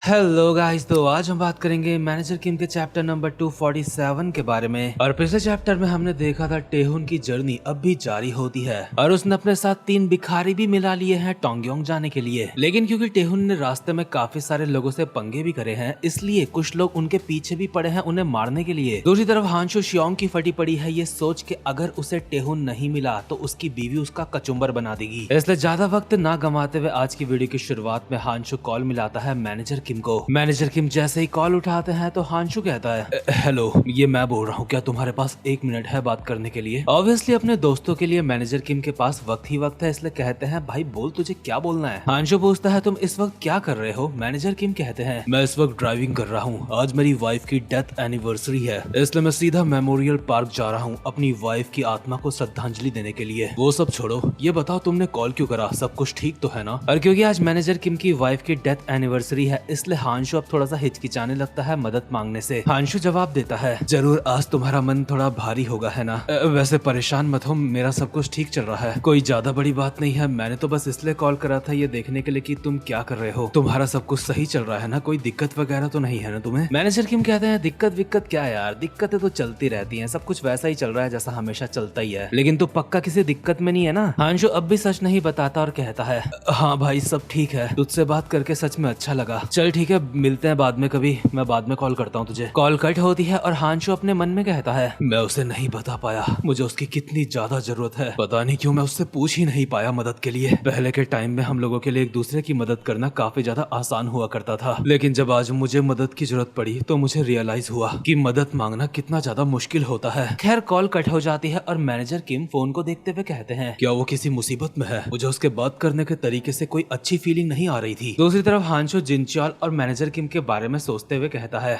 Hello guys, तो आज हम बात करेंगे मैनेजर किम के चैप्टर नंबर 247 के बारे में। और पिछले चैप्टर में हमने देखा था टेहुन की जर्नी अब भी जारी होती है और उसने अपने साथ 3 भिखारी भी मिला लिए हैं टोंगयोंग जाने के लिए। लेकिन क्योंकि टेहुन ने रास्ते में काफी सारे लोगों से पंगे भी करे हैं, इसलिए कुछ लोग उनके पीछे भी पड़े हैं उन्हें मारने के लिए। दूसरी तरफ हांशु शियोंग की फटी पड़ी है ये सोच के अगर उसे टेहुन नहीं मिला तो उसकी बीवी उसका कचुम्बर बना देगी। इसलिए ज्यादा वक्त ना गंवाते हुए आज की वीडियो की शुरुआत में हांशु कॉल मिलाता है मैनेजर किम को। मैनेजर किम जैसे ही कॉल उठाते हैं तो हांशु कहता है, हेलो, ये मैं बोल रहा हूँ, क्या तुम्हारे पास 1 मिनट है बात करने के लिए? ऑब्वियसली अपने दोस्तों के लिए मैनेजर किम के पास वक्त ही वक्त है, इसलिए कहते हैं भाई बोल, तुझे क्या बोलना है? हांशु पूछता है तुम इस वक्त क्या कर रहे हो? मैनेजर किम कहते हैं मैं इस वक्त ड्राइविंग कर रहा हूँ, आज मेरी वाइफ की डेथ एनिवर्सरी है, इसलिए मैं सीधा मेमोरियल पार्क जा रहा हूँ अपनी वाइफ की आत्मा को श्रद्धांजलि देने के लिए। वो सब छोड़ो, ये बताओ तुमने कॉल क्यों करा? सब कुछ ठीक तो है ना? और क्योंकि आज मैनेजर किम की वाइफ की डेथ एनिवर्सरी है, इसलिए हांशु अब थोड़ा सा हिचकिचाने लगता है मदद मांगने से। हांशु जवाब देता है जरूर, आज तुम्हारा मन थोड़ा भारी होगा है ना? वैसे परेशान मत हो, मेरा सब कुछ ठीक चल रहा है, कोई ज्यादा बड़ी बात नहीं है। मैंने तो बस इसलिए कॉल करा था ये देखने के लिए कि तुम क्या कर रहे हो, तुम्हारा सब कुछ सही चल रहा है ना? कोई दिक्कत वगैरह तो नहीं है ना तुम्हें? मैनेजर किम कहते हैं दिक्कत विक्कत क्या यार, दिक्कतें तो चलती रहती है, सब कुछ वैसा ही चल रहा है जैसा हमेशा चलता ही है, लेकिन तू पक्का किसी दिक्कत में नहीं है ना? हांशु अब भी सच नहीं बताता और कहता है हाँ भाई सब ठीक है, तुझसे बात करके सच में अच्छा लगा, चल ठीक है मिलते हैं बाद में कभी, मैं बाद में कॉल करता हूँ तुझे। कॉल कट होती है और हांशु अपने मन में कहता है मैं उसे नहीं बता पाया, मुझे उसकी कितनी ज्यादा जरूरत है, पता नहीं क्यों मैं उससे पूछ ही नहीं पाया मदद के लिए। पहले के टाइम में हम लोगों के लिए एक दूसरे की मदद करना काफी ज्यादा आसान हुआ करता था, लेकिन जब आज मुझे मदद की जरूरत पड़ी तो मुझे रियलाइज हुआ कि मदद मांगना कितना ज्यादा मुश्किल होता है। खैर कॉल कट हो जाती है और मैनेजर किम फोन को देखते हुए कहते हैं क्या वो किसी मुसीबत में है? मुझे उसके बात करने के तरीके से कोई अच्छी फीलिंग नहीं आ रही थी। दूसरी तरफ हांशु जिनचॉल और मैनेजर किम के बारे में सोचते हुए कहता है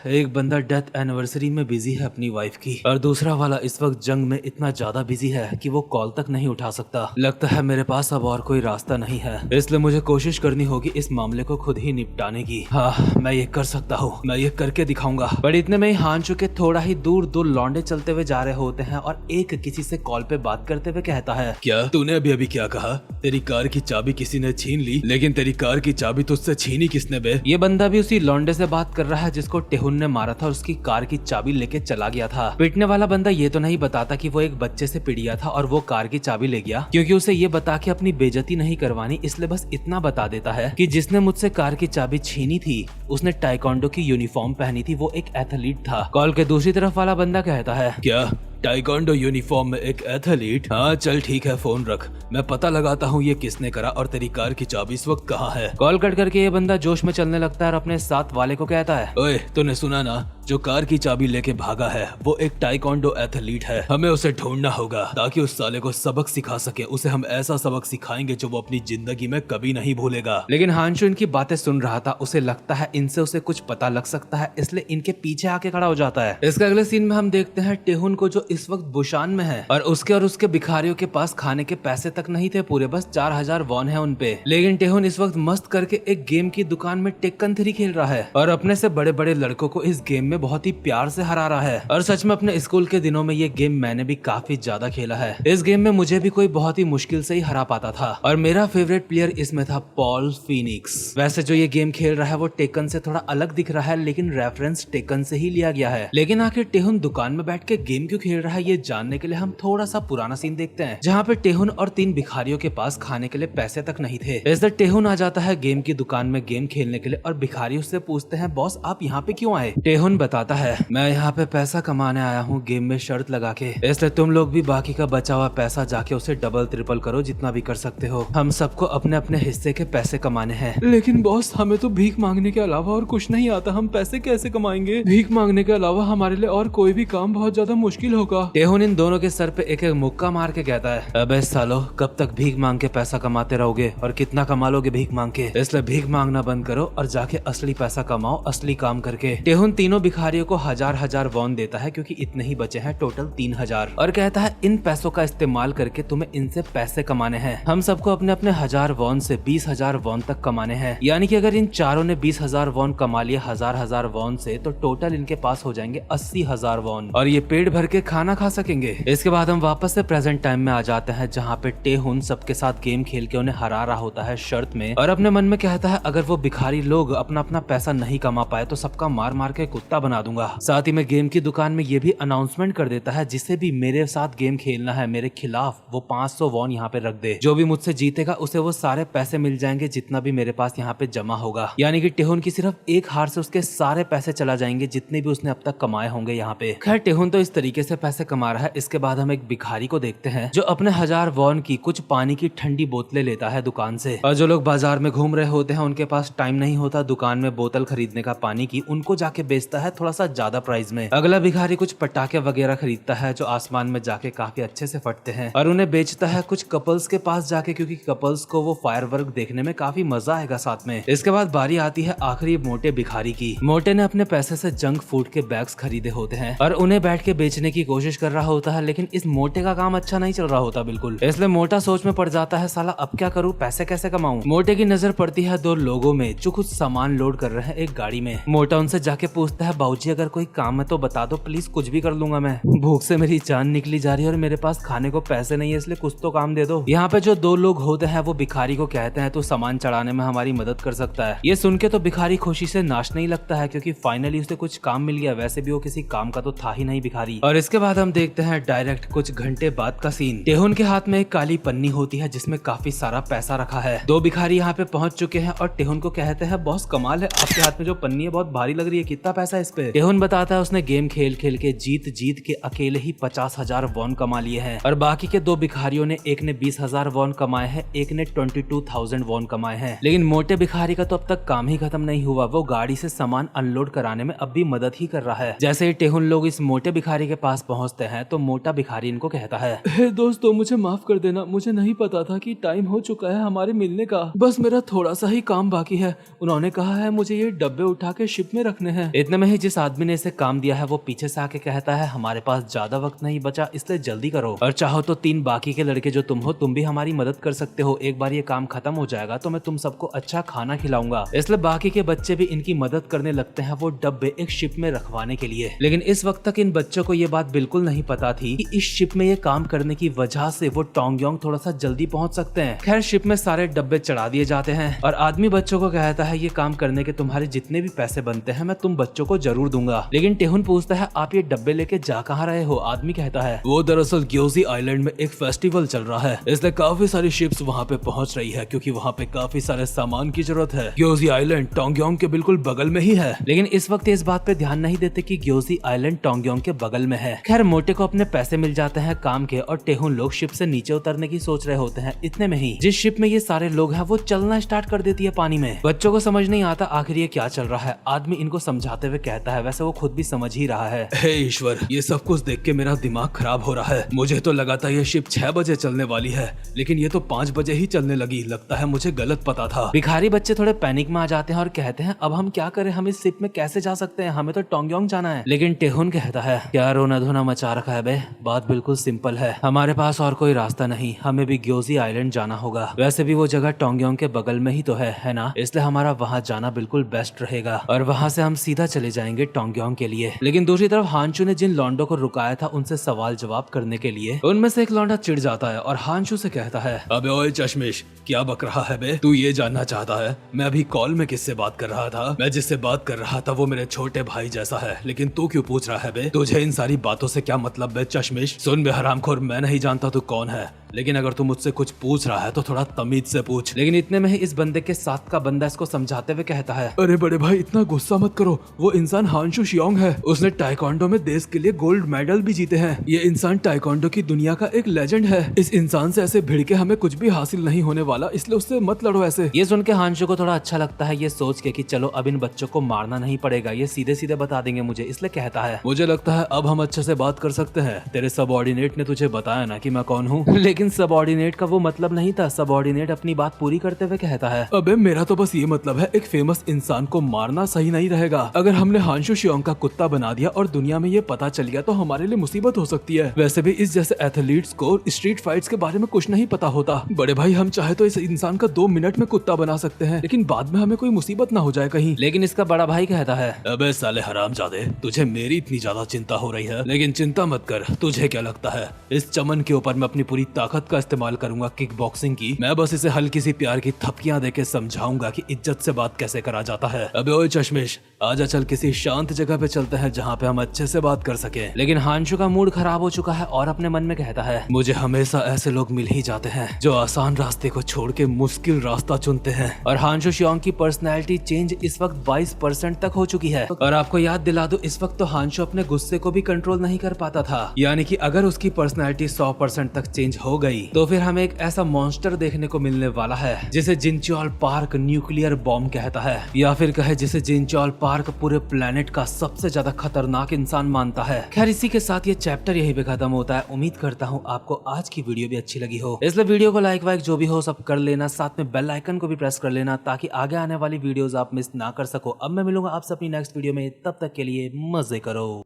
एक बंदा डेथ एनिवर्सरी में बिजी है अपनी वाइफ की, और दूसरा वाला इस वक्त जंग में इतना ज्यादा बिजी है कि वो कॉल तक नहीं उठा सकता। लगता है मेरे पास अब और कोई रास्ता नहीं है, इसलिए मुझे कोशिश करनी होगी इस मामले को खुद ही निपटाने की। हाँ मैं ये कर सकता हूँ, मैं ये करके दिखाऊंगा। पर इतने में ही हांशु के थोड़ा ही दूर 2 लौंडे चलते हुए जा रहे होते हैं और एक किसी से कॉल पे बात करते हुए कहता है क्या तूने अभी अभी क्या कहा? तेरी कार की चाबी किसी ने छीन ली, लेकिन तेरी कार की चाबी तुझसे छीनी किसने बे? ये बंदा भी उसी लौंडे से बात कर रहा है जिसको टेहुन ने मारा था और उसकी कार की चाबी लेके चला गया था। पिटने वाला बंदा ये तो नहीं बताता कि वो एक बच्चे से पिटिया था और वो कार की चाबी ले गया, क्योंकि उसे ये बता के अपनी बेइज्जती नहीं करवानी, इसलिए बस इतना बता देता है कि जिसने मुझसे कार की चाबी छीनी थी उसने टाइकोंडो की यूनिफॉर्म पहनी थी, वो एक एथलीट था। कॉल के दूसरी तरफ वाला बंदा कहता है क्या टाइकोंडो यूनिफॉर्म में एक एथलीट? हाँ चल ठीक है फोन रख, मैं पता लगाता हूँ ये किसने करा और तेरी कार की चाबी इस वक्त कहाँ है। कॉल कट करके ये बंदा जोश में चलने लगता है और अपने साथ वाले को कहता है ओए तूने सुना ना, जो कार की चाबी लेके भागा है वो एक टाइकोंडो एथलीट है, हमें उसे ढूंढना होगा ताकि उस साले को सबक सिखा सके, उसे हम ऐसा सबक सिखाएंगे जो वो अपनी जिंदगी में कभी नहीं भूलेगा। लेकिन हांशु इनकी बातें सुन रहा था, उसे लगता है इनसे उसे कुछ पता लग सकता है, इसलिए इनके पीछे आके खड़ा हो जाता है। इसके अगले सीन में हम देखते हैं टेहुन को जो इस वक्त बुशान में है और उसके भिखारियों के पास खाने के पैसे तक नहीं थे पूरे, बस 4000 वॉन है उन पे। लेकिन टेहुन इस वक्त मस्त करके एक गेम की दुकान में टेक्कन 3 खेल रहा है और अपने से बड़े बड़े लड़कों को इस गेम में बहुत ही प्यार से हरा रहा है। और सच में अपने स्कूल के दिनों में ये गेम मैंने भी काफी ज्यादा खेला है। इस गेम में मुझे भी कोई बहुत ही मुश्किल से ही हरा पाता था और मेरा फेवरेट प्लेयर इसमें था पॉल फीनिक्स। वैसे जो ये गेम खेल रहा है वो टेक्कन से थोड़ा अलग दिख रहा है, लेकिन रेफरेंस टेक्कन से ही लिया गया है। लेकिन आखिर टेहुन दुकान में बैठ के गेम क्यों खेल रहा है ये जानने के लिए हम थोड़ा सा पुराना सीन देखते हैं, जहाँ पे टेहुन और 3 भिखारियों के पास खाने के लिए पैसे तक नहीं थे। इसलिए टेहुन आ जाता है गेम की दुकान में गेम खेलने के लिए और भिखारी उससे पूछते हैं बॉस आप यहाँ पे क्यों आए? टेहुन बताता है मैं यहाँ पे पैसा कमाने आया हूँ गेम में शर्त लगा के, इसलिए तुम लोग भी बाकी का बचा हुआ पैसा जाके उसे डबल ट्रिपल करो जितना भी कर सकते हो, हम सबको अपने अपने हिस्से के पैसे कमाने हैं। लेकिन बॉस हमें तो भीख मांगने के अलावा और कुछ नहीं आता, हम पैसे कैसे कमाएंगे? भीख मांगने के अलावा हमारे लिए और कोई भी काम बहुत ज्यादा मुश्किल होगा। टेहुन इन दोनों के सर पे एक एक मुक्का मार के कहता है अबे सालो कब तक भीख मांग के पैसा कमाते रहोगे और कितना कमा लोगे भीख मांग के? इसलिए भीख मांगना बंद करो और जाके असली पैसा कमाओ असली काम करके। टेहुन तीनों भिखारियों को 1000 वॉन देता है क्योंकि इतने ही बचे हैं, टोटल 3000, और कहता है इन पैसों का इस्तेमाल करके तुम्हें इनसे पैसे कमाने हैं। हम सबको अपने अपने 1000 वॉन से 20,000 वॉन तक कमाने हैं। यानी कि अगर इन चारों ने 20,000 वॉन कमा लिए 1000 वॉन से, तो टोटल इनके पास हो जाएंगे 80,000 वॉन, और ये पेट भर के खाना खा सकेंगे। इसके बाद हम वापस से प्रेजेंट टाइम में आ जाते हैं, जहाँ पे टेहुन सबके साथ गेम खेल के उन्हें हरा रहा होता है शर्त में, और अपने मन में कहता है अगर वो भिखारी लोग अपना अपना पैसा नहीं कमा पाए तो सबका मार मार के कुत्ता बना दूंगा। साथ ही में गेम की दुकान में ये भी अनाउंसमेंट कर देता है, जिसे भी मेरे साथ गेम खेलना है मेरे खिलाफ, वो 500 वॉन यहाँ पे रख दे। जो भी मुझसे जीतेगा उसे वो सारे पैसे मिल जाएंगे जितना भी मेरे पास यहाँ पे जमा होगा। यानी कि टेहुन की सिर्फ एक हार से उसके सारे पैसे चला जाएंगे जितने भी उसने अब तक कमाए होंगे यहाँ पे। खैर टेहुन तो इस तरीके से पैसे कमा रहा है। इसके बाद हम एक भिखारी को देखते हैं जो अपने 1000 वॉन की कुछ पानी की ठंडी बोतलें लेता है दुकान से, और जो लोग बाजार में घूम रहे होते हैं उनके पास टाइम नहीं होता दुकान में बोतल खरीदने का पानी की, उनको जाके बेचता है थोड़ा सा ज्यादा प्राइस में। अगला भिखारी कुछ पटाखे वगैरह खरीदता है जो आसमान में जाके काफी अच्छे से फटते हैं, और उन्हें बेचता है कुछ कपल्स के पास जाके, क्योंकि कपल्स को वो फायरवर्क देखने में काफी मजा आएगा साथ में। इसके बाद बारी आती है आखिरी मोटे भिखारी की। मोटे ने अपने पैसे से जंक फूड के बैग्स खरीदे होते हैं और उन्हें बैठ के बेचने की कोशिश कर रहा होता है, लेकिन इस मोटे का काम अच्छा नहीं चल रहा होता बिल्कुल। इसलिए मोटा सोच में पड़ जाता है, साला अब क्या करूं, पैसे कैसे कमाऊं। मोटे की नजर पड़ती है दो लोगों में जो कुछ सामान लोड कर रहे हैं एक गाड़ी में। मोटा उनसे जाके पूछता है बाबूजी अगर कोई काम है तो बता दो प्लीज, कुछ भी कर लूंगा मैं, भूख से मेरी जान निकली जा रही है और मेरे पास खाने को पैसे नहीं है, इसलिए कुछ तो काम दे दो। यहाँ पे जो दो लोग होते हैं वो भिखारी को कहते हैं तो सामान चढ़ाने में हमारी मदद कर सकता है। ये सुन के तो भिखारी खुशी से नाचने ही लगता है क्योंकि फाइनली उसे कुछ काम मिल गया। वैसे भी वो किसी काम का तो था ही नहीं भिखारी। और इसके बाद हम देखते हैं डायरेक्ट कुछ घंटे बाद का सीन। टेहुन के हाथ में एक काली पन्नी होती है जिसमें काफी सारा पैसा रखा है। दो भिखारी यहाँ पे पहुंच चुके हैं और टेहुन को कहते हैं बॉस कमाल है, आपके हाथ में जो पन्नी है बहुत भारी लग रही है, कितना पैसा है इस पे। टेहुन बताता है उसने गेम खेल खेल के जीत के अकेले ही 50,000 वॉन कमा लिए हैं, और बाकी के दो भिखारियों ने, एक ने 20,000 वॉन कमाए हैं, एक ने 22,000 वॉन कमाए हैं। लेकिन मोटे भिखारी का तो अब तक काम ही खत्म नहीं हुआ, वो गाड़ी से सामान अनलोड कराने में अब भी मदद ही कर रहा है। जैसे ही टेहुन लोग इस मोटे भिखारी के पास पहुंचते हैं तो मोटा भिखारी इनको कहता है, हे दोस्तों मुझे माफ कर देना, मुझे नहीं पता था कि टाइम हो चुका है हमारे मिलने का, बस मेरा थोड़ा सा ही काम बाकी है। उन्होंने कहा है मुझे ये डब्बे उठा के शिप में रखने हैं। इतने में ही जिस आदमी ने इसे काम दिया है वो पीछे से आके कहता है हमारे पास ज्यादा वक्त नहीं बचा, इसलिए जल्दी करो, और चाहो तो 3 बाकी के लड़के जो तुम हो तुम भी हमारी मदद कर सकते हो। एक बार ये काम खत्म हो जाएगा तो मैं तुम सबको अच्छा खाना खिलाऊंगा। इसलिए बाकी के बच्चे भी इनकी मदद करने लगते हैं वो डब्बे एक शिप में रखवाने के लिए। लेकिन इस वक्त तक इन बच्चों को ये बात बिल्कुल नहीं पता थी कि इस शिप में ये काम करने की वजह से वो टोंगयोंग थोड़ा सा जल्दी पहुंच सकते हैं। खैर शिप में सारे डब्बे चढ़ा दिए जाते हैं और आदमी बच्चों को कहता है ये काम करने के तुम्हारे जितने भी पैसे बनते हैं मैं तुम बच्चों को जरूर दूंगा। लेकिन टेहुन पूछता है आप ये डब्बे लेके जा कहाँ रहे हो। आदमी कहता है वो दरअसल ग्योजी आइलैंड में एक फेस्टिवल चल रहा है, इसलिए काफी सारी शिप्स वहाँ पे पहुँच रही है क्योंकि वहाँ पे काफी सारे सामान की जरूरत है। ग्योजी आइलैंड टोंगयोंग के बिल्कुल बगल में ही है। लेकिन इस वक्त इस बात पे ध्यान नहीं देते कि ग्योजी आइलैंड टोंगयोंग के बगल में है। खैर मोटे को अपने पैसे मिल जाते हैं काम के और टेहुन लोग शिप से नीचे उतरने की सोच रहे होते हैं। इतने में ही जिस शिप में ये सारे लोग हैं वो चलना स्टार्ट कर देती है पानी में। बच्चों को समझ नहीं आता आखिर ये क्या चल रहा है। आदमी इनको समझाते हुए कहता है, वैसे वो खुद भी समझ ही रहा है, हे ईश्वर ये सब कुछ देख के मेरा दिमाग खराब हो रहा है। मुझे तो लगा था ये शिप 6 बजे चलने वाली है लेकिन ये तो 5 बजे ही चलने लगी, लगता है मुझे गलत पता था। भिखारी बच्चे थोड़े पैनिक में आ जाते हैं और कहते हैं अब हम क्या करें, हम इस शिप में कैसे जा सकते हैं, हमें तो टोंगयोंग जाना है। लेकिन टेहुन कहता है क्या रोना धोना मचा रखा है बे, बात बिल्कुल सिंपल है, हमारे पास और कोई रास्ता नहीं, हमें भी ग्योजी आइलैंड जाना होगा। वैसे भी वो जगह टोंगयोंग के बगल में ही तो है ना, इसलिए हमारा वहाँ जाना बिल्कुल बेस्ट रहेगा और वहाँ से हम सीधा चले जाएंगे टोंगयोंग के लिए। लेकिन दूसरी तरफ हांशू ने जिन लौंडों को रुकाया था उनसे सवाल जवाब करने के लिए, उनमें से एक लौंडा चिढ़ जाता है और हांशू से कहता है, अबे ओए चश्मिश क्या बक रहा है बे, तू ये जानना चाहता है मैं अभी कॉल में किससे बात कर रहा था? मैं जिससे बात कर रहा था वो मेरे छोटे भाई जैसा है, लेकिन तू क्यों पूछ रहा है बे? तुझे इन सारी बातों से क्या मतलब बे चश्मिश? सुन बे हरामखोर, मैं नहीं जानता तू कौन है, लेकिन अगर तू मुझसे कुछ पूछ रहा है तो थोड़ा तमीज से पूछ। लेकिन इतने में ही इस बंदे के साथ का बंदा इसको समझाते हुए कहता है, अरे बड़े भाई इतना गुस्सा मत करो, वो इंसान हांशू शियोंग है, उसने टाइकोंडो में देश के लिए गोल्ड मेडल भी जीते हैं। ये इंसान टाइकोंडो की दुनिया का एक लेजेंड है, इस इंसान से ऐसे भिड़ के हमें कुछ भी हासिल नहीं होने वाला, इसलिए उससे मत लड़ो ऐसे। ये सुन के हांशू को थोड़ा अच्छा लगता है, ये सोच के कि चलो अब इन बच्चों को मारना नहीं पड़ेगा, ये सीधे सीधे बता देंगे मुझे, इसलिए कहता है मुझे लगता है अब हम अच्छे से बात कर सकते हैं, तेरे सबऑर्डिनेट ने तुझे बताया ना कि मैं कौन हूँ। लेकिन लेकिन सबऑर्डिनेट का वो मतलब नहीं था। सबऑर्डिनेट अपनी बात पूरी करते हुए कहता है, अबे मेरा तो बस ये मतलब है, एक फेमस इंसान को मारना सही नहीं रहेगा। अगर हमने हांशु शियोंग का कुत्ता बना दिया और दुनिया में ये पता चल गया तो हमारे लिए मुसीबत हो सकती है। वैसे भी इस जैसे एथलीट्स को स्ट्रीट फाइट्स के बारे में कुछ नहीं पता होता। बड़े भाई, हम चाहे तो इस इंसान का 2 मिनट में कुत्ता बना सकते हैं, लेकिन बाद में हमें कोई मुसीबत ना हो जाए कहीं। लेकिन इसका बड़ा भाई कहता है, अबे साले हरामजादे, तुझे मेरी इतनी ज्यादा चिंता हो रही है, लेकिन चिंता मत कर। तुझे क्या लगता है इस चमन के ऊपर मैं अपनी पूरी ताकत का इस्तेमाल करूंगा किक बॉक्सिंग की? मैं बस इसे हल्की सी प्यार की थपकियां देके समझाऊंगा कि इज्जत से बात कैसे करा जाता है। अबे ओए चश्मिश, आजा चल किसी शांत जगह पे चलते हैं जहाँ पे हम अच्छे से बात कर सके। लेकिन हांशु का मूड खराब हो चुका है और अपने मन में कहता है, मुझे हमेशा ऐसे लोग मिल ही जाते हैं जो आसान रास्ते को छोड़ के मुश्किल रास्ता चुनते हैं। और हांशु शियोंग की पर्सनैलिटी चेंज इस वक्त 22% तक हो चुकी है। और आपको याद दिला दूं, इस वक्त तो हांशु अपने गुस्से को भी कंट्रोल नहीं कर पाता था। यानी कि अगर उसकी पर्सनैलिटी 100% तक चेंज हो गई तो फिर हमें एक ऐसा मॉन्स्टर देखने को मिलने वाला है जिसे जिनचोल पार्क न्यूक्लियर बॉम्ब कहता है, या फिर कहे जिसे जिनचोल पार्क पूरे प्लेनेट का सबसे ज्यादा खतरनाक इंसान मानता है। खैर इसी के साथ ये चैप्टर यहीं पे खत्म होता है। उम्मीद करता हूँ आपको आज की वीडियो भी अच्छी लगी हो, इसलिए वीडियो को लाइक वाइक जो भी हो सब कर लेना, साथ में बेल आइकन को भी प्रेस कर लेना ताकि आगे आने वाली वीडियोस आप मिस ना कर सको। अब मैं मिलूंगा आपसे अपनी नेक्स्ट वीडियो में, तब तक के लिए मजे करो।